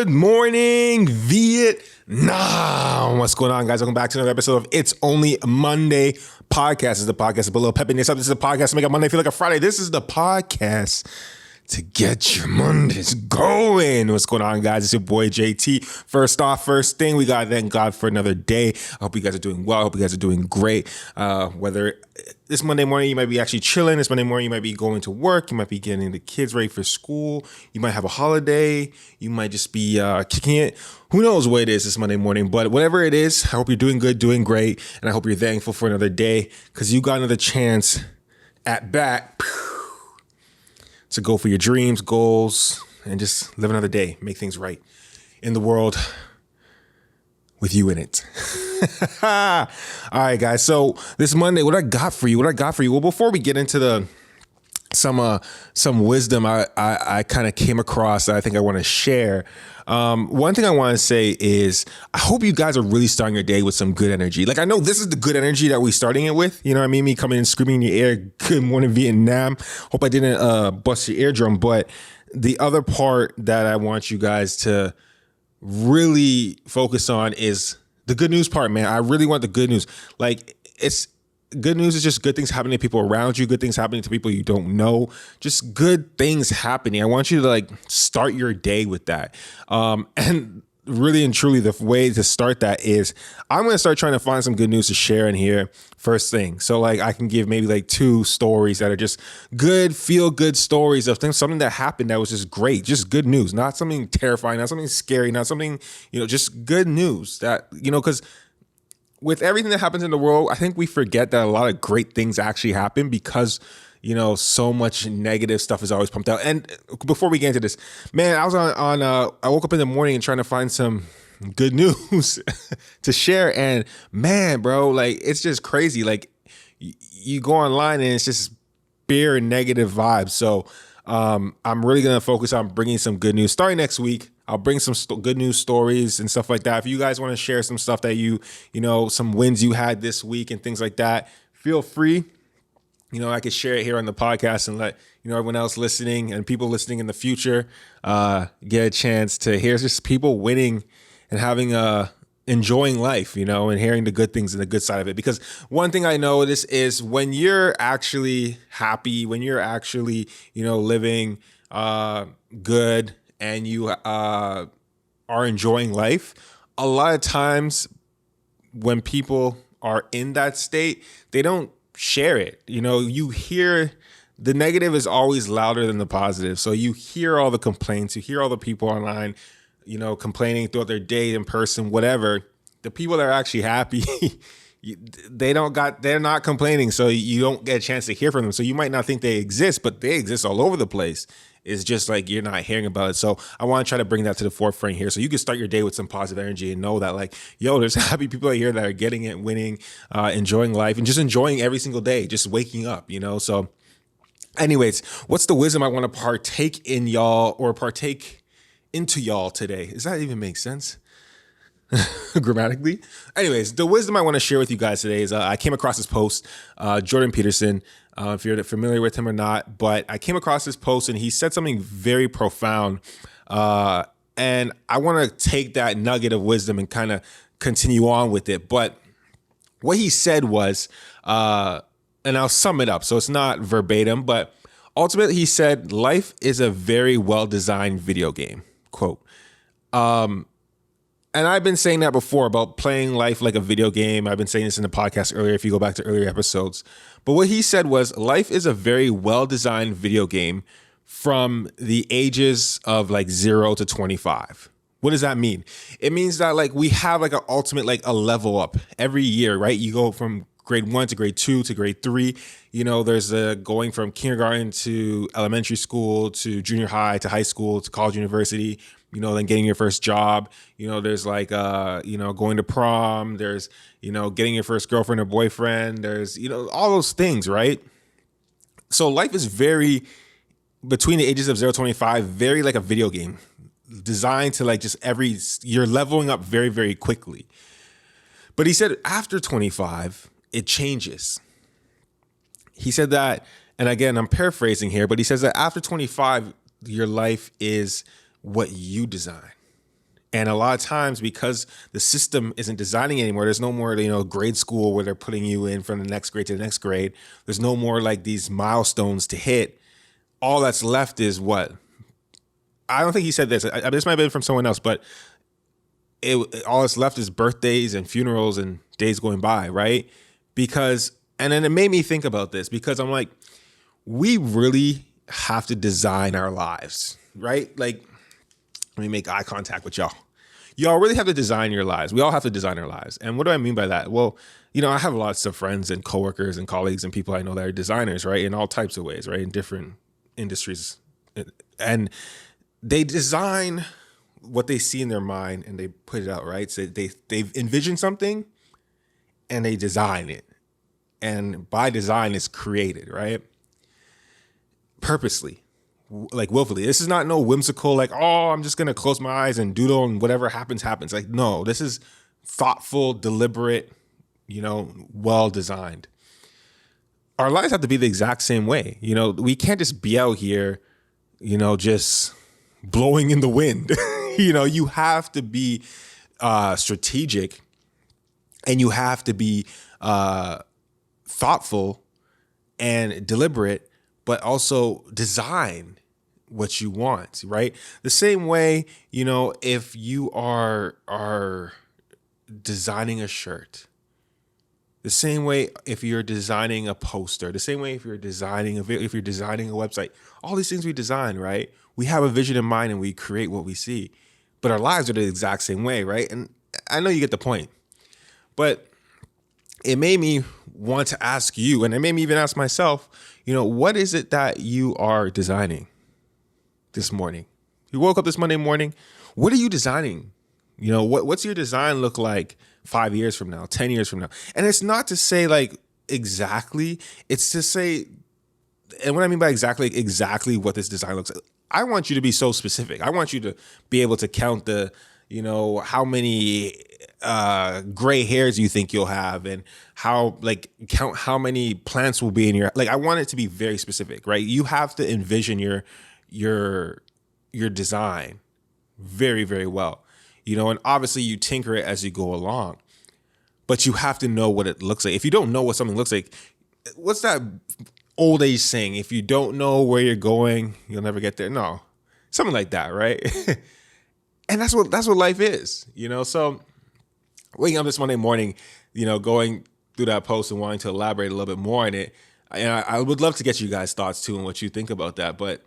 Good morning, Vietnam. What's going on, guys? Welcome back to another episode of It's Only Monday podcast. This is the podcast to put a little pep in yourself. This is the podcast to make a Monday feel like a Friday. This is the podcast to get your Mondays going. What's going on, guys? It's your boy JT. First thing, we got to thank God for another day. I hope you guys are doing well. I hope you guys are doing great. Whether this Monday morning you might be actually chilling, this Monday morning you might be going to work, you might be getting the kids ready for school, you might have a holiday, you might just be kicking it. Who knows what it is this Monday morning, but whatever it is, I hope you're doing good, doing great, and I hope you're thankful for another day because you got another chance at bat to go for your dreams, goals, and just live another day, make things right in the world with you in it. All right, guys. So this Monday, what I got for you? Well, before we get into some wisdom I kind of came across that I think I want to share. One thing I want to say is I hope you guys are really starting your day with some good energy. Like, I know this is the good energy that we're starting it with. You know what I mean? Me coming in screaming in your ear, good morning, Vietnam. Hope I didn't bust your eardrum. But the other part that I want you guys to really focus on is the good news part, man. I really want the good news. Like, it's good news is just good things happening to people around you, good things happening to people you don't know, just good things happening. I want you to like start your day with that. And really and truly, the way to start that is I'm going to start trying to find some good news to share in here first thing. So like I can give maybe like 2 stories that are just good, feel good stories of things, something that happened that was just great, just good news, not something terrifying, not something scary, not something, just good news that, because with everything that happens in the world, I think we forget that a lot of great things actually happen because, so much negative stuff is always pumped out. And before we get into this, man, I was I woke up in the morning and trying to find some good news to share. And man, bro, like, it's just crazy. Like, you go online and it's just bare negative vibes. So I'm really going to focus on bringing some good news starting next week. I'll bring some good news stories and stuff like that. If you guys want to share some stuff that some wins you had this week and things like that, feel free. I could share it here on the podcast and let, everyone else listening and people listening in the future get a chance to hear just people winning and having enjoying life, and hearing the good things and the good side of it. Because one thing I know this is when you're actually happy, when you're actually, living good, and you are enjoying life, a lot of times when people are in that state, they don't share it. You hear the negative is always louder than the positive. So you hear all the complaints, you hear all the people online, complaining throughout their day, in person, whatever. The people that are actually happy, they're not complaining. So you don't get a chance to hear from them. So you might not think they exist, but they exist all over the place. It's just like you're not hearing about it. So I want to try to bring that to the forefront here so you can start your day with some positive energy and know that like, there's happy people out here that are getting it, winning, enjoying life, and just enjoying every single day, just waking up, So anyways, what's the wisdom I want to partake in y'all or partake into y'all today? Does that even make sense? Grammatically. Anyways, the wisdom I want to share with you guys today is I came across this post, Jordan Peterson, if you're familiar with him or not, but I came across this post and he said something very profound. And I want to take that nugget of wisdom and kind of continue on with it. But what he said was, and I'll sum it up. So it's not verbatim, but ultimately he said, life is a very well-designed video game, quote. And I've been saying that before about playing life like a video game. I've been saying this in the podcast earlier, if you go back to earlier episodes. But what he said was life is a very well-designed video game from the ages of like 0 to 25. What does that mean? It means that like we have like an ultimate, like a level up every year, right? You go from grade 1 to grade 2 to grade 3. There's a going from kindergarten to elementary school to junior high to high school to college, university, then getting your first job. There's like, going to prom. There's, getting your first girlfriend or boyfriend. There's, all those things, right? So life is very, between the ages of 0 to 25, very like a video game designed to like just you're leveling up very, very quickly. But he said after 25, it changes. He said that, and again, I'm paraphrasing here, but he says that after 25, your life is what you design. And a lot of times, because the system isn't designing anymore, there's no more, grade school where they're putting you in from the next grade to the next grade. There's no more like these milestones to hit. All that's left is what? I don't think he said this. This might have been from someone else, but all that's left is birthdays and funerals and days going by, right? And then it made me think about this because I'm like, we really have to design our lives, right? Like, let me make eye contact with y'all. Y'all really have to design your lives. We all have to design our lives. And what do I mean by that? Well, I have lots of friends and coworkers and colleagues and people I know that are designers, right? In all types of ways, right? In different industries. And they design what they see in their mind and they put it out, right? So they've envisioned something and they design it. And by design, it's created, right? Purposely, like willfully. This is not no whimsical, like, oh, I'm just going to close my eyes and doodle and whatever happens, happens. Like, no, this is thoughtful, deliberate, well designed. Our lives have to be the exact same way. We can't just be out here, just blowing in the wind. You have to be strategic and you have to be thoughtful and deliberate, but also design what you want, right? The same way, if you are designing a shirt, the same way if you're designing a poster, the same way if you're designing a website, all these things we design, right? We have a vision in mind and we create what we see, but our lives are the exact same way, right? And I know you get the point, but it made me want to ask you, and it made me even ask myself, what is it that you are designing this morning? You woke up this Monday morning. What are you designing? What's your design look like 5 years from now, 10 years from now? And it's not to say like exactly, it's to say, and what I mean by exactly what this design looks like. I want you to be so specific. I want you to be able to count the, how many gray hairs you think you'll have and count how many plants will be in your, I want it to be very specific, right? You have to envision your design very, very well, and obviously you tinker it as you go along, but you have to know what it looks like. If you don't know what something looks like, what's that old age saying? If you don't know where you're going, you'll never get there. No, something like that, right? And that's what life is, So waking up this Monday morning, going through that post and wanting to elaborate a little bit more on it, and I would love to get you guys' thoughts too and what you think about that. But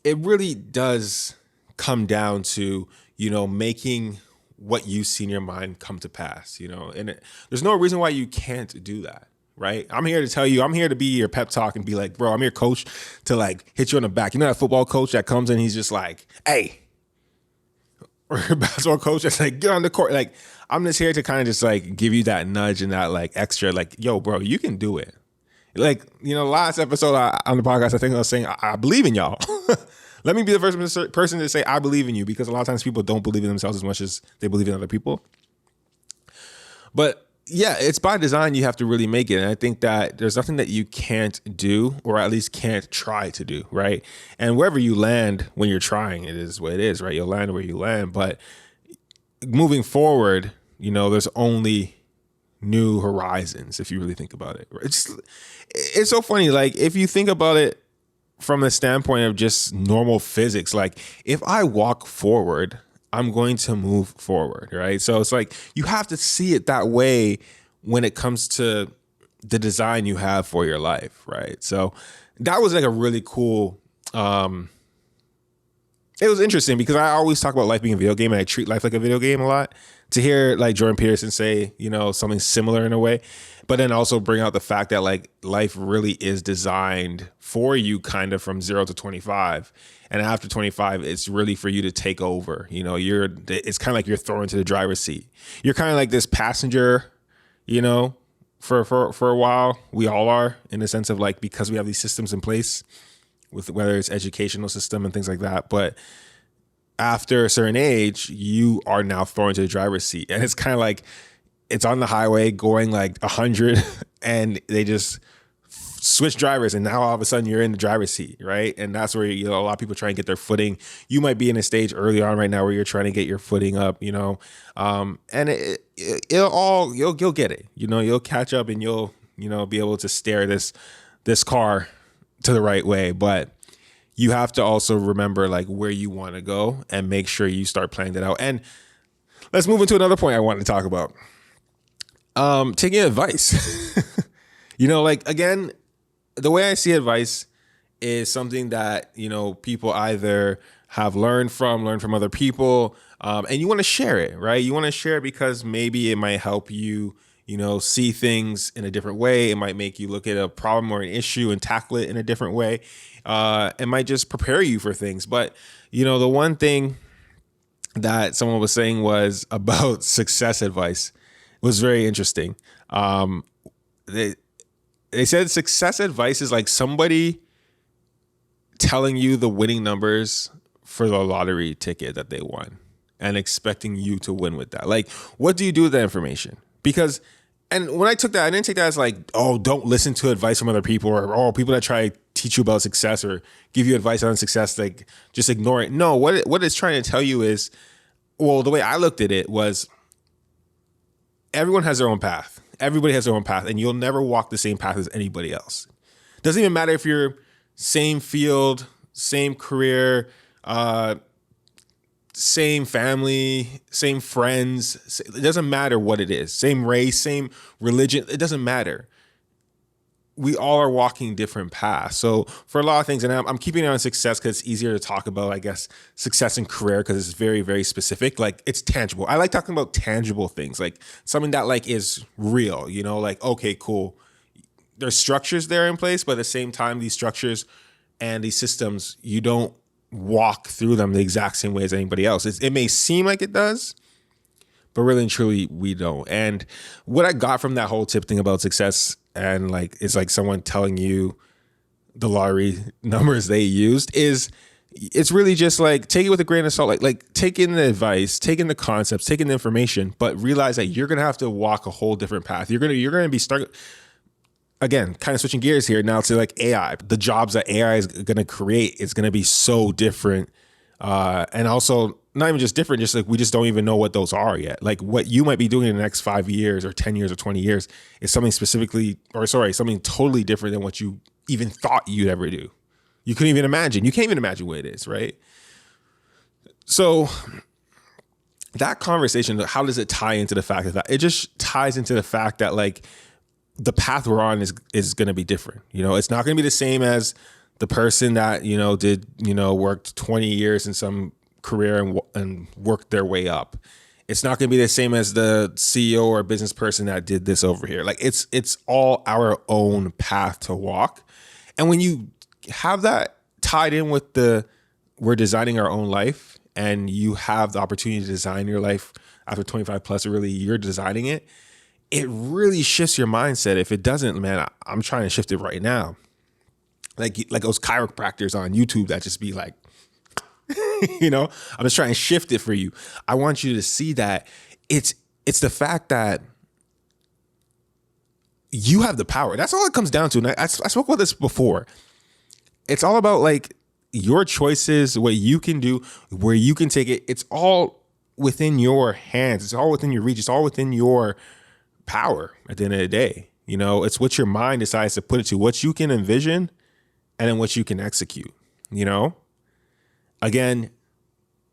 it really does come down to, making what you see in your mind come to pass, and there's no reason why you can't do that. Right. I'm here to tell you, I'm here to be your pep talk and be like, bro, I'm your coach to hit you on the back. That football coach that comes in, he's just like, hey, or a basketball coach that's like, get on the court. I'm just here to kind of just give you that nudge and that extra, yo, bro, you can do it. Last episode on the podcast, I think I was saying, I believe in y'all. Let me be the first person to say, I believe in you, because a lot of times people don't believe in themselves as much as they believe in other people. But yeah, it's by design. You have to really make it. And I think that there's nothing that you can't do, or at least can't try to do, right? And wherever you land when you're trying, it is what it is, right? You'll land where you land. But moving forward, there's only new horizons if you really think about it. It's so funny. If you think about it from the standpoint of just normal physics, if I walk forward, I'm going to move forward, right? So it's you have to see it that way when it comes to the design you have for your life, right? So that was a really cool, it was interesting because I always talk about life being a video game and I treat life like a video game a lot. To hear Jordan Peterson say, something similar in a way, but then also bring out the fact that life really is designed for you kind of from 0 to 25. And after 25, it's really for you to take over. It's kind of like you're thrown into the driver's seat. You're kind of like this passenger, for a while. We all are, in the sense of because we have these systems in place with whether it's educational system and things like that. But after a certain age, you are now thrown into the driver's seat. And it's kind of it's on the highway going 100 and they just switch drivers, and now all of a sudden you're in the driver's seat, right? And that's where, you know, a lot of people try and get their footing. You might be in a stage early on right now where you're trying to get your footing up, you know, and you'll get it, you know, you'll catch up and you'll, you know, be able to steer this car to the right way. But you have to also remember like where you want to go and make sure you start planning that out. And let's move into another point I wanted to talk about. Taking advice. You know, like, again, the way I see advice is something that, you know, people either have learned from other people, and you want to share it, right? You want to share it because maybe it might help you, you know, see things in a different way. It might make you look at a problem or an issue and tackle it in a different way. It might just prepare you for things. But, you know, the one thing that someone was saying was about success advice was very interesting. They said success advice is like somebody telling you the winning numbers for the lottery ticket that they won and expecting you to win with that. Like, what do you do with that information? Because, and when I took that, I didn't take that as like, oh, don't listen to advice from other people, or oh, people that try to teach you about success or give you advice on success, like just ignore it. No, what it's trying to tell you is, well, the way I looked at it was everyone has their own path. Everybody has their own path, and you'll never walk the same path as anybody else. Doesn't even matter if you're same field, same career, same family, same friends. It doesn't matter what it is. Same race, same religion. It doesn't matter. We all are walking different paths. So for a lot of things, and I'm keeping it on success because it's easier to talk about, I guess, success in career because it's very, very specific. Like, it's tangible. I like talking about tangible things, like something that like is real, you know, like, okay, cool. There's structures there in place, but at the same time, these structures and these systems, you don't walk through them the exact same way as anybody else. It may seem like it does, but really and truly, we don't. And what I got from that whole tip thing about success, and like it's like someone telling you the lottery numbers they used, is it's really just like take it with a grain of salt. Like take in the advice, take in the concepts, take in the information, but realize that you're gonna have to walk a whole different path. You're gonna be stuck. Again, kind of switching gears here now to like AI. The jobs that AI is gonna create is gonna be so different, and also not even just different, just like we just don't even know what those are yet. Like what you might be doing in the next 5 years or 10 years or 20 years is something something totally different than what you even thought you'd ever do. You couldn't even imagine. You can't even imagine what it is, right? So that conversation, how does it tie into the fact that it just ties into the fact that like the path we're on is going to be different. You know, it's not going to be the same as the person that, you know, worked 20 years in some career and worked their way up. It's not going to be the same as the CEO or business person that did this over here. Like it's all our own path to walk. And when you have that tied in with we're designing our own life, and you have the opportunity to design your life after 25 plus, or really you're designing it, it really shifts your mindset. If it doesn't, man, I'm trying to shift it right now. Like those chiropractors on YouTube that just be like, you know, I'm just trying to shift it for you. I want you to see that it's the fact that you have the power. That's all it comes down to. And I spoke about this before. It's all about like your choices, what you can do, where you can take it. It's all within your hands. It's all within your reach. It's all within your power at the end of the day. You know, it's what your mind decides to put it to, what you can envision, and then what you can execute, you know? Again,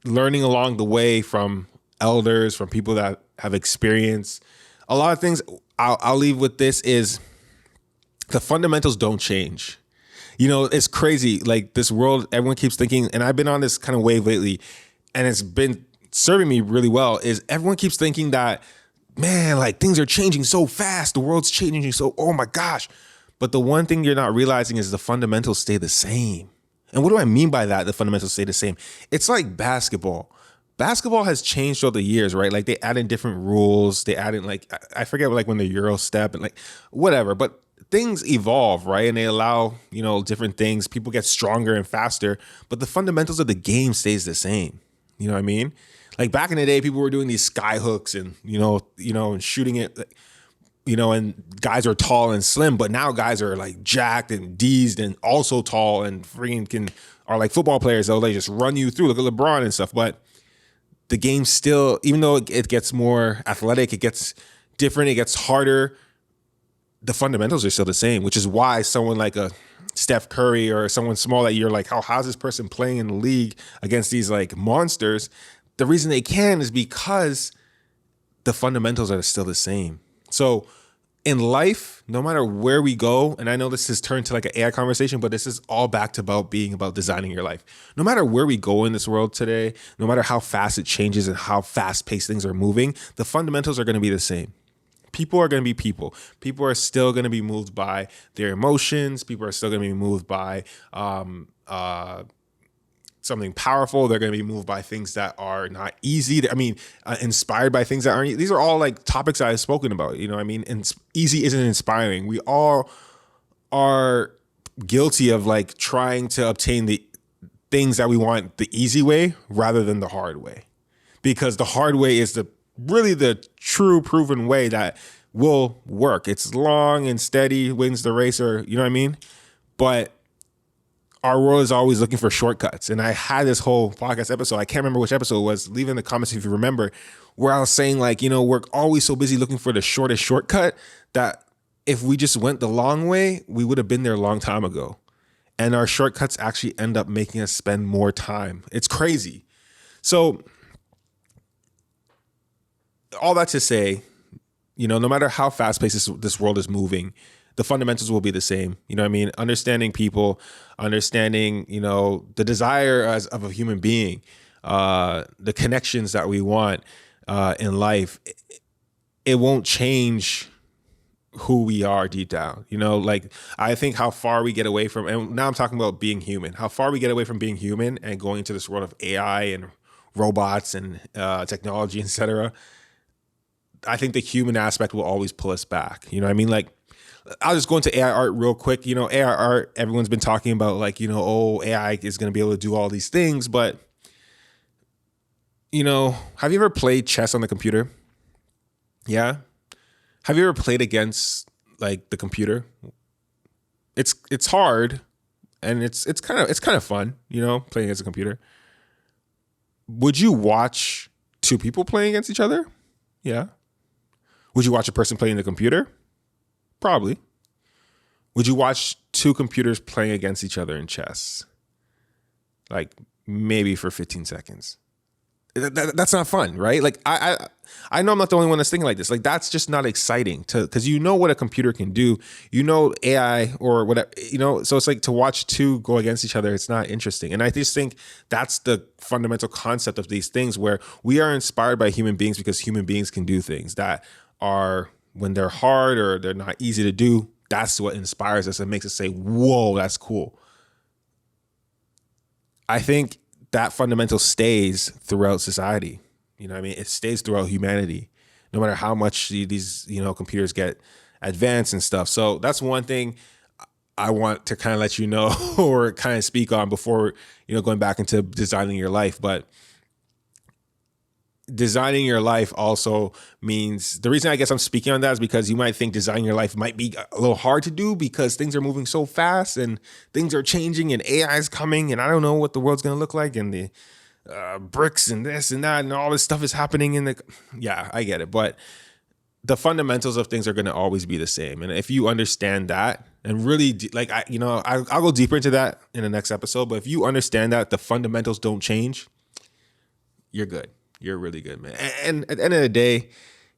learning along the way from elders, from people that have experience. A lot of things I'll leave with this is the fundamentals don't change. You know, it's crazy. Like this world, everyone keeps thinking, and I've been on this kind of wave lately, and it's been serving me really well, is everyone keeps thinking that, man, like things are changing so fast. The world's changing so, oh my gosh. But the one thing you're not realizing is the fundamentals stay the same. And what do I mean by that? The fundamentals stay the same. It's like basketball. Basketball has changed over the years, right? Like they add in different rules. They add in like, I forget like when the Euro step and like whatever, but things evolve, right? And they allow, you know, different things. People get stronger and faster, but the fundamentals of the game stays the same. You know what I mean? Like back in the day, people were doing these sky hooks and, you know, and shooting it. and guys are tall and slim, but now guys are like jacked and deezed and also tall and freaking are like football players. They just run you through. Look at LeBron and stuff. But the game still, even though it gets more athletic, it gets different, it gets harder, the fundamentals are still the same, which is why someone like a Steph Curry or someone small that you're like, how's this person playing in the league against these like monsters? The reason they can is because the fundamentals are still the same. So in life, no matter where we go, and I know this has turned to like an AI conversation, but this is all back to being about designing your life. No matter where we go in this world today, no matter how fast it changes and how fast paced things are moving, the fundamentals are going to be the same. People are going to be people. People are still going to be moved by their emotions. People are still going to be moved by something powerful. They're going to be moved by things that are not easy. Inspired by things that aren't. These are all like topics I've spoken about. You know what I mean? And easy isn't inspiring. We all are guilty of like trying to obtain the things that we want the easy way rather than the hard way, because the hard way is really the true proven way that will work. It's long and steady, wins the race, or you know what I mean? But our world is always looking for shortcuts. And I had this whole podcast episode, I can't remember which episode it was, leave in the comments if you remember, where I was saying like, we're always so busy looking for the shortest shortcut that if we just went the long way, we would have been there a long time ago. And our shortcuts actually end up making us spend more time. It's crazy. So all that to say, no matter how fast paced this world is moving, the fundamentals will be the same. You know what I mean? Understanding people, understanding, the desire of a human being, the connections that we want in life. It won't change who we are deep down. Like I think how far we get away from, and now I'm talking about being human, how far we get away from being human and going into this world of AI and robots and technology, etc. I think the human aspect will always pull us back. You know what I mean? Like, I'll just go into AI art real quick. AI art, everyone's been talking about like, AI is going to be able to do all these things. But, have you ever played chess on the computer? Yeah. Have you ever played against like the computer? It's hard and it's kind of fun, playing against a computer. Would you watch two people playing against each other? Yeah. Would you watch a person playing the computer? Probably. Would you watch two computers playing against each other in chess? Like maybe for 15 seconds. That's not fun, right? Like I know I'm not the only one that's thinking like this. Like that's just not exciting because what a computer can do. AI or whatever, so it's like to watch two go against each other, it's not interesting. And I just think that's the fundamental concept of these things, where we are inspired by human beings because human beings can do things that are, when they're hard or they're not easy to do, that's what inspires us and makes us say, whoa, that's cool. I think that fundamental stays throughout society. It stays throughout humanity, no matter how much these, computers get advanced and stuff. So that's one thing I want to kind of let you know or kind of speak on before, going back into designing your life. But designing your life also means, the reason I guess I'm speaking on that is because you might think designing your life might be a little hard to do because things are moving so fast and things are changing and AI is coming and I don't know what the world's going to look like and the bricks and this and that and all this stuff is happening yeah, I get it. But the fundamentals of things are going to always be the same. And if you understand that and really I'll go deeper into that in the next episode. But if you understand that the fundamentals don't change, you're good. You're really good, man. And at the end of the day,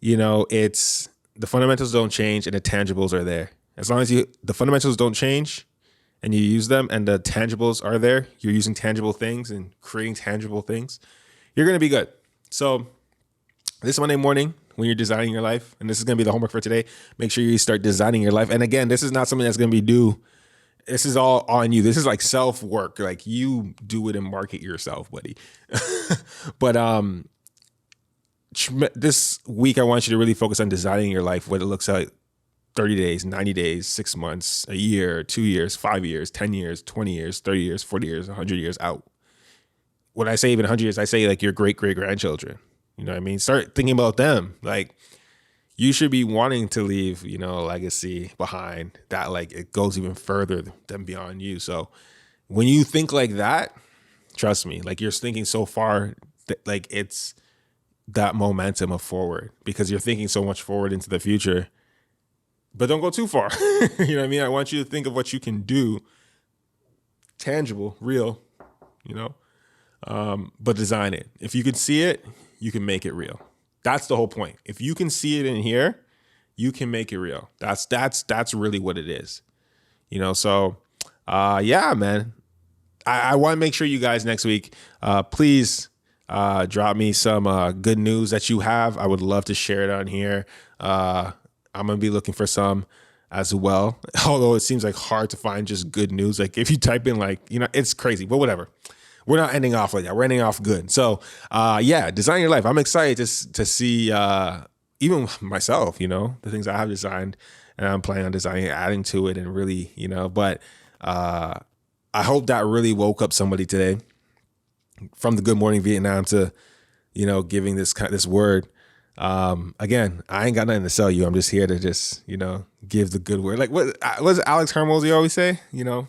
it's the fundamentals don't change and the tangibles are there. As long as the fundamentals don't change and you use them and the tangibles are there, you're using tangible things and creating tangible things, you're going to be good. So this Monday morning, when you're designing your life, and this is going to be the homework for today, make sure you start designing your life. And again, this is not something that's going to be due. This is all on you. This is like self-work. Like you do it and market yourself, buddy. But this week, I want you to really focus on designing your life, what it looks like 30 days, 90 days, 6 months, a year, 2 years, 5 years, 10 years, 20 years, 30 years, 40 years, 100 years out. When I say even 100 years, I say like your great-great-grandchildren. You know what I mean? Start thinking about them. Like, you should be wanting to leave, you know, a legacy behind that, like, it goes even further than beyond you. So when you think like that, trust me, like, you're thinking so far that, like, it's that momentum of forward, because you're thinking so much forward into the future, but don't go too far. You know what I mean? I want you to think of what you can do, tangible, real, you know, but design it. If you can see it, you can make it real. That's the whole point. If you can see it in here, you can make it real. That's really what it is. You know, so yeah, man. I want to make sure you guys next week, please drop me some good news that you have. I would love to share it on here. I'm going to be looking for some as well. Although it seems like hard to find just good news. Like if you type in, like, you know, it's crazy, but whatever. We're not ending off like that. We're ending off good. So, yeah, design your life. I'm excited to see even myself, you know, the things I have designed and I'm planning on designing, adding to it, and really, you know, but I hope that really woke up somebody today, from the Good Morning Vietnam to, you know, giving this word. Again, I ain't got nothing to sell you. I'm just here to just, you know, give the good word. Like what does Alex Hermosi always say? You know,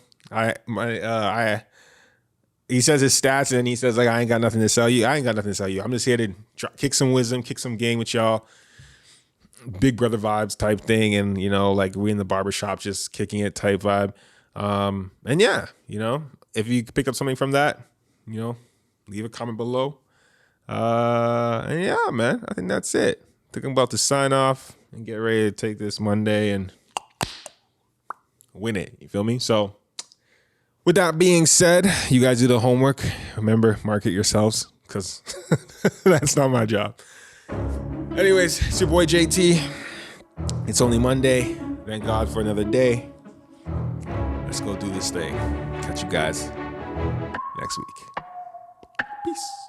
he says his stats and then he says, like, I ain't got nothing to sell you. I ain't got nothing to sell you. I'm just here to kick some wisdom, kick some game with y'all. Big brother vibes type thing. And, you know, like we in the barbershop just kicking it type vibe. And yeah, you know, if you pick up something from that, you know, leave a comment below. And yeah, man, I think that's it. I think I'm about to sign off and get ready to take this Monday and win it. You feel me? So with that being said, you guys do the homework. Remember, market yourselves, because that's not my job. Anyways, it's your boy JT. It's only Monday. Thank God for another day. Let's go do this thing. Catch you guys next week. Peace.